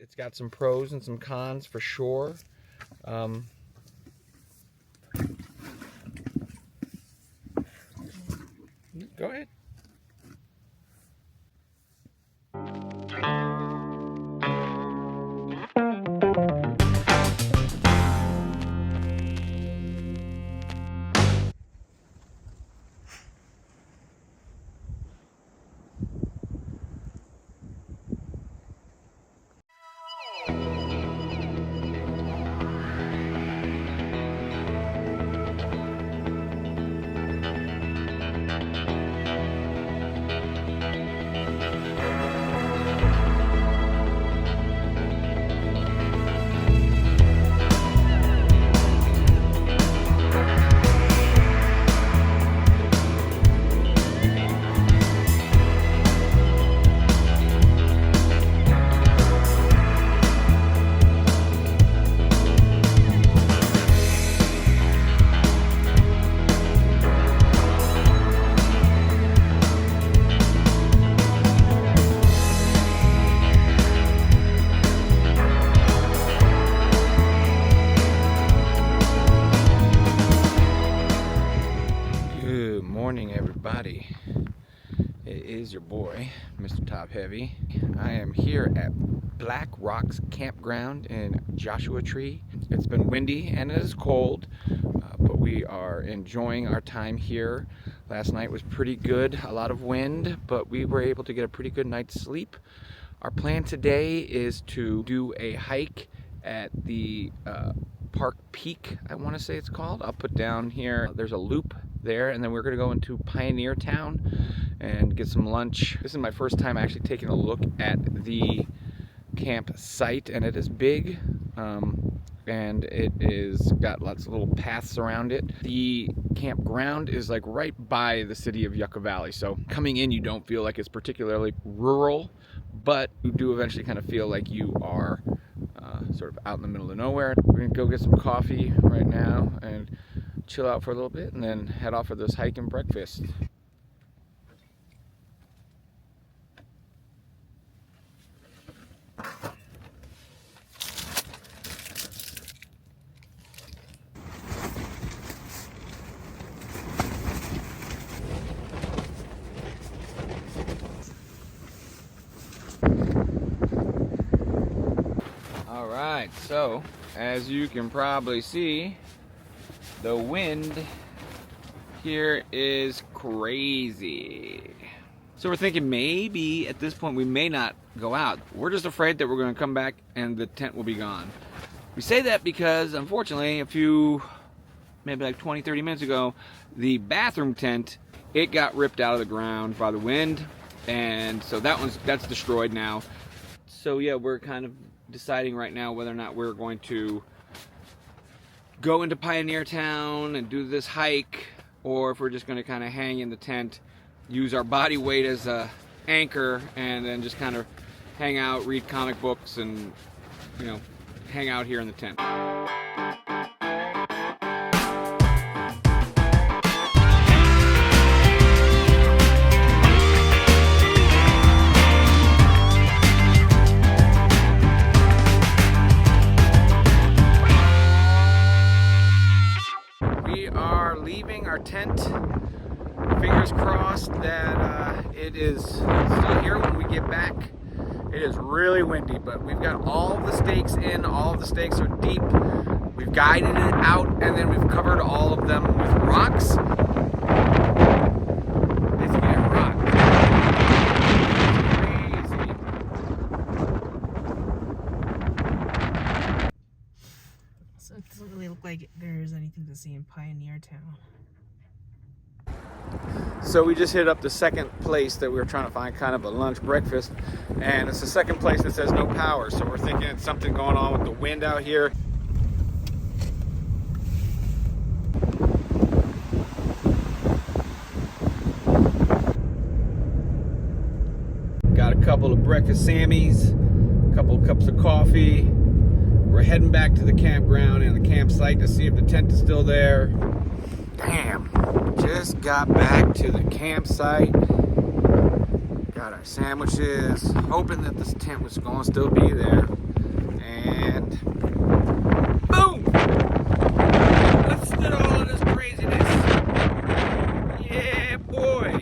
It's got some pros and some cons for sure. Go ahead. Everybody, it is your boy Mr. Top Heavy. I am here at Black Rocks Campground in Joshua Tree. It's been windy and it is cold, but we are enjoying our time here. Last night was pretty good, a lot of wind, but we were able to get a pretty good night's sleep. Our plan today is to do a hike at the Park Peak, I want to say it's called. I'll put down here, there's a loop there, and then we're going to go into Pioneer Town and get some lunch. This is my first time actually taking a look at the campsite, and it is big, and it is got lots of little paths around it. The campground is like right by the city of Yucca Valley, so coming in you don't feel like it's particularly rural, but you do eventually kind of feel like you are sort of out in the middle of nowhere. We're gonna go get some coffee right now and chill out for a little bit and then head off for this hike and breakfast. Alright, so as you can probably see, the wind here is crazy. So we're thinking maybe at this point we may not go out. We're just afraid that we're going to come back and the tent will be gone. We say that because unfortunately maybe like 20-30 minutes ago, the bathroom tent, it got ripped out of the ground by the wind, and so that's destroyed now. So yeah, we're kind of deciding right now whether or not we're going to go into Pioneer Town and do this hike, or if we're just going to kind of hang in the tent, use our body weight as a anchor, and then just kind of hang out, read comic books, and hang out here in the tent. Leaving our tent. Fingers crossed that it is still here when we get back. It is really windy, but we've got all the stakes in. All of the stakes are deep. We've guided it out, and then we've covered all of them with rocks. Basically a rock. Crazy. So it doesn't really look like there's anything to see in Pioneer Town. So we just hit up the second place that we were trying to find kind of a lunch breakfast, and it's the second place that says no power, so we're thinking it's something going on with the wind out here. Got a couple of breakfast Sammies, a couple of cups of coffee. We're heading back to the campground and the campsite to see if the tent is still there. Damn, just got back to the campsite. Got our sandwiches, hoping that this tent was going to still be there. Boom! Withstood all of this craziness. Yeah, boy.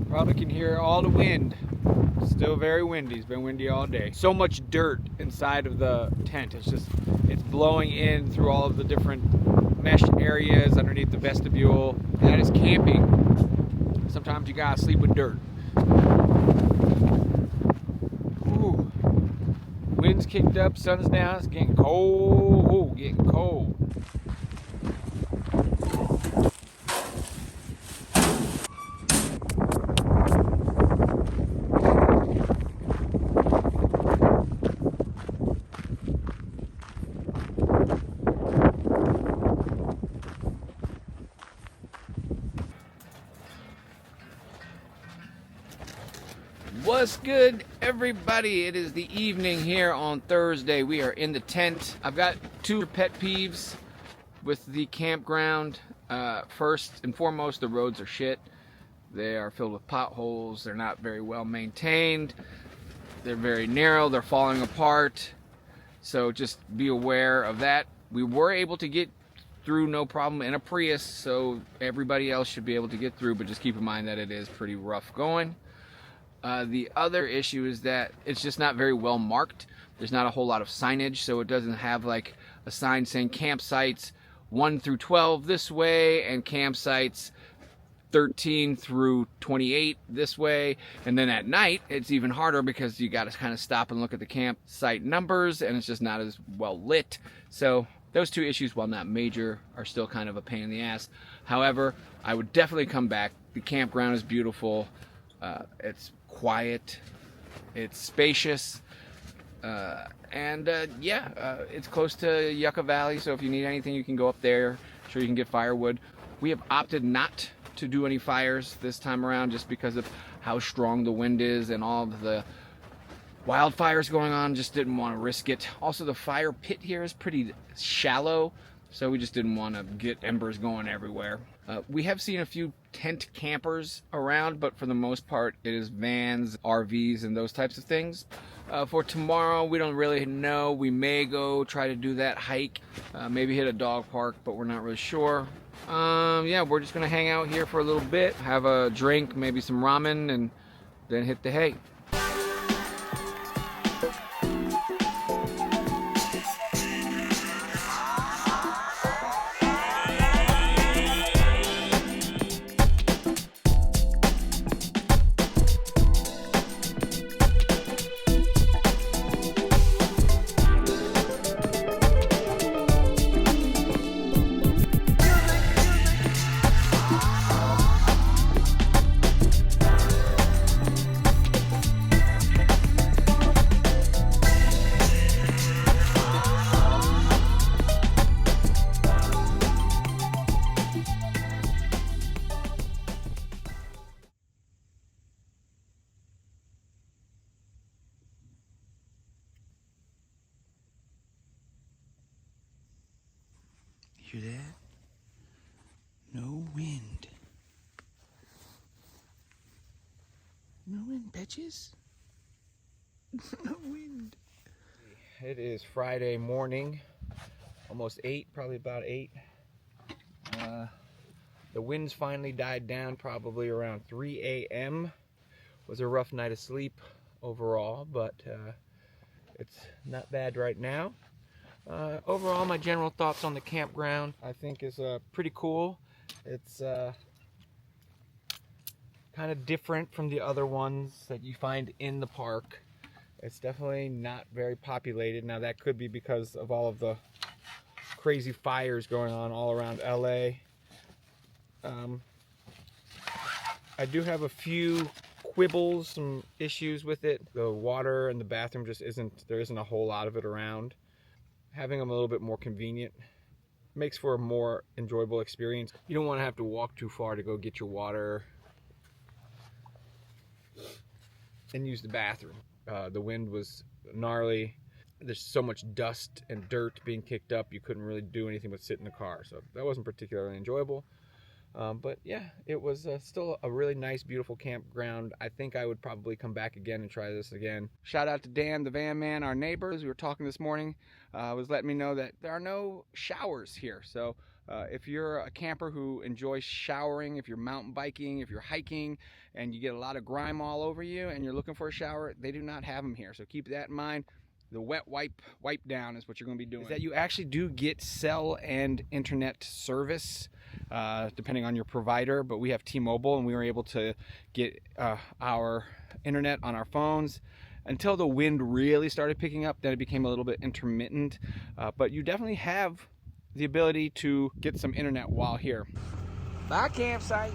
Probably can hear all the wind. Still very windy. It's been windy all day. So much dirt inside of the tent. It's blowing in through all of the different mesh areas underneath the vestibule. And that is camping. Sometimes you gotta sleep with dirt. Ooh. Wind's kicked up, sun's down. It's getting cold. Ooh, getting cold. What's good, everybody? It is the evening here on Thursday. We are in the tent. I've got two pet peeves with the campground. First and foremost, the roads are shit. They are filled with potholes. They're not very well maintained. They're very narrow. They're falling apart. So just be aware of that. We were able to get through no problem in a Prius, so everybody else should be able to get through, but just keep in mind that it is pretty rough going. The other issue is that it's just not very well marked. There's not a whole lot of signage, so it doesn't have like a sign saying campsites 1 through 12 this way and campsites 13 through 28 this way. And then at night it's even harder because you got to kind of stop and look at the campsite numbers, and it's just not as well lit. So those two issues, while not major, are still kind of a pain in the ass. However, I would definitely come back. The campground is beautiful. It's quiet, it's spacious, it's close to Yucca Valley, so if you need anything you can go up there. I'm sure you can get firewood. We have opted not to do any fires this time around just because of how strong the wind is and all of the wildfires going on. Just didn't want to risk it. Also, the fire pit here is pretty shallow, so we just didn't want to get embers going everywhere. We have seen a few tent campers around, but for the most part it is vans, RVs, and those types of things. For tomorrow, we don't really know. We may go try to do that hike, maybe hit a dog park, but we're not really sure. We're just gonna hang out here for a little bit, have a drink, maybe some ramen, and then hit the hay. Hear that? No wind. No wind, bitches. No wind. It is Friday morning, almost 8, probably about 8. The winds finally died down probably around 3 a.m. Was a rough night of sleep overall, but it's not bad right now. Overall, my general thoughts on the campground I think is pretty cool. It's kind of different from the other ones that you find in the park. It's definitely not very populated. Now that could be because of all of the crazy fires going on all around LA. I do have a few quibbles, some issues with it. The water and the bathroom just there isn't a whole lot of it around. Having them a little bit more convenient makes for a more enjoyable experience. You don't want to have to walk too far to go get your water and use the bathroom. The wind was gnarly. There's so much dust and dirt being kicked up, you couldn't really do anything but sit in the car. So that wasn't particularly enjoyable. But yeah, it was still a really nice, beautiful campground. I think I would probably come back again and try this again. Shout out to Dan, the van man, our neighbor. As we were talking this morning, was letting me know that there are no showers here. So if you're a camper who enjoys showering, if you're mountain biking, if you're hiking, and you get a lot of grime all over you and you're looking for a shower, they do not have them here. So keep that in mind. The wet wipe down is what you're going to be doing. Is that you actually do get cell and internet service, depending on your provider, but we have T-Mobile and we were able to get our internet on our phones until the wind really started picking up. Then it became a little bit intermittent, but you definitely have the ability to get some internet while here. Bye, campsite.